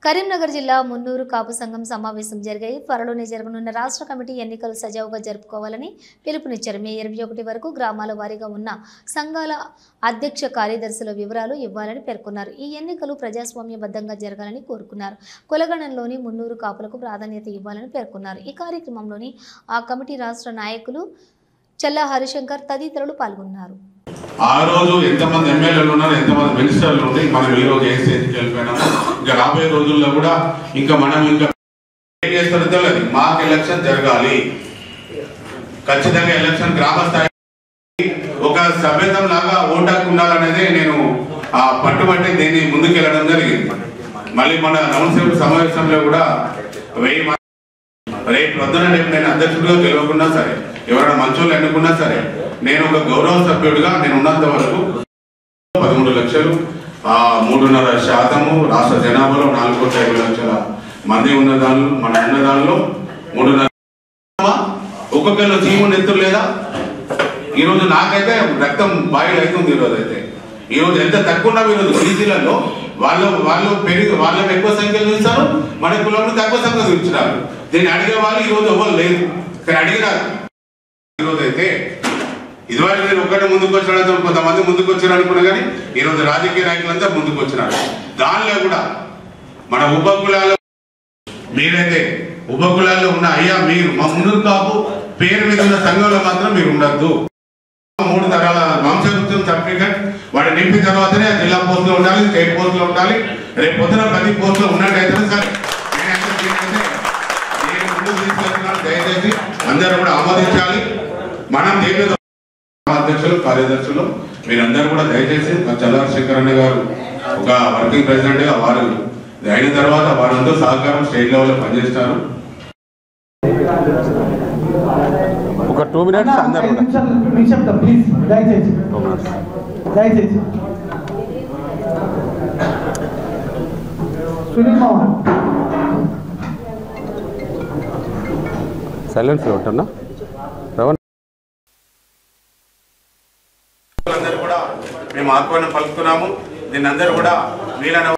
కరీంనగర్ జిల్లా మున్నూరు కాపు సంఘం సమావేశం జరిగాయి. త్వరలోనే జరగనున్న రాష్ట్ర కమిటీ ఎన్నికలు సజావుగా జరుపుకోవాలని పిలుపునిచ్చారు. మే 21 వరకు గ్రామాల వారీగా ఉన్న సంఘాల అధ్యక్ష కార్యదర్శుల వివరాలు ఇవ్వాలని పేర్కొన్నారు. ఈ ఎన్నికలు ప్రజాస్వామ్యబద్ధంగా జరగాలని కోరుకున్నారు. కులగణంలోని మున్నూరు కాపులకు ప్రాధాన్యత ఇవ్వాలని పేర్కొన్నారు. ఈ కార్యక్రమంలోని ఆ కమిటీ రాష్ట్ర నాయకులు చల్లా హరిశంకర్ తదితరులు పాల్గొన్నారు. ఆ రోజు ఎంతమంది ఎమ్మెల్యేలు ఉన్నారు, ఎంతమంది మినిస్టర్లు ఉంటే మనం ఈ రోజు ఏ స్టేజ్కి వెళ్ళిపోయినాము. ఇంకా రాబోయే రోజుల్లో కూడా మనం ఏం చేస్తారో తెలియదు. మాకు ఎలక్షన్ జరగాలి, ఖచ్చితంగా ఎలక్షన్ గ్రామ స్థాయి ఒక సభ్యతం లాగా ఓటాకు ఉండాలనేది నేను పట్టుబట్టి దీన్ని ముందుకెళ్ళడం జరిగింది. మళ్ళీ మన రౌండ్ సమావేశంలో కూడా 1000 మంది రేపు పొద్దున నేను అధ్యక్షుడిగా గెలవకున్నా సరే, ఎవరైనా మంచోళ్ళు ఎన్నుకున్నా సరే, నేను ఒక గౌరవ సభ్యుడిగా నేను ఉన్నంత వరకు 13 లక్షలు 3.5% రాష్ట్ర జనాభాలో 4.5 మంది ఉన్న దానిలో మన ఉన్న దానిలో 3.5 ఒక్కొక్కరిలో చీము నెత్తులు లేదా? ఈరోజు నాకైతే రక్తం బాయిల్ అవుతుంది. ఈరోజు ఎంత తక్కువ ఉన్నాం. ఈరోజు బీసీలలో వాళ్ళని ఎక్కువ సంఖ్యలో చూస్తారు, మన కులంలో తక్కువ సంఖ్యలో చూస్తున్నారు. దీన్ని అడిగే వాళ్ళు ఈరోజు ఎవరు లేదు, కానీ అడిగినారు. ఈరోజు అయితే ఇదివరకు నేను ఒక్కటే ముందుకు వచ్చిన కొంతమంది ముందుకు వచ్చారు అనుకున్నా, కానీ ఈరోజు రాజకీయ నాయకులంతా ముందుకు వచ్చినారు. దానిలో కూడా మన ఉపకులాల్లో మీరైతే ఉపకులాల్లో ఉన్న అయ్యా మీరు మా మున్నూరు కాపు పేరు మీద ఉన్న సంఘంలో మాత్రం మీరు ఉండద్దు. 3 తరాల వంశవృత్తం సర్టిఫికెట్ వాడు నింపిన తర్వాతనే జిల్లా పోస్టులో ఉండాలి, స్టేట్ పోస్టులో ఉండాలి. రేపు పొద్దున ప్రతి పోస్టులో ఉన్నట్టయితే సరే నేను ముందుకు తీసుకెళ్తున్నాను. దయచేసి అందరూ కూడా ఆమోదించాలి. మనం దేని అధ్యక్షులు కార్యదర్శులు మీరందరూ కూడా దయచేసి చల్లా శంకర్ అన్న గారు ఒక వర్కింగ్ ప్రెసిడెంట్ గా వారు అయిన తర్వాత వారందరూ సహకారం స్టేట్ లెవెల్లో పనిచేస్తారు. ఒక 2 మినిట్స్ అందరూ ప్లీజ్ దయచేసి సునీల్ మోహన్ సైలెన్స్ ఉంటున్నా. అందరూ కూడా మేము ఆహ్వానం పలుకుతున్నాము. దీన్ని అందరూ కూడా వీలైన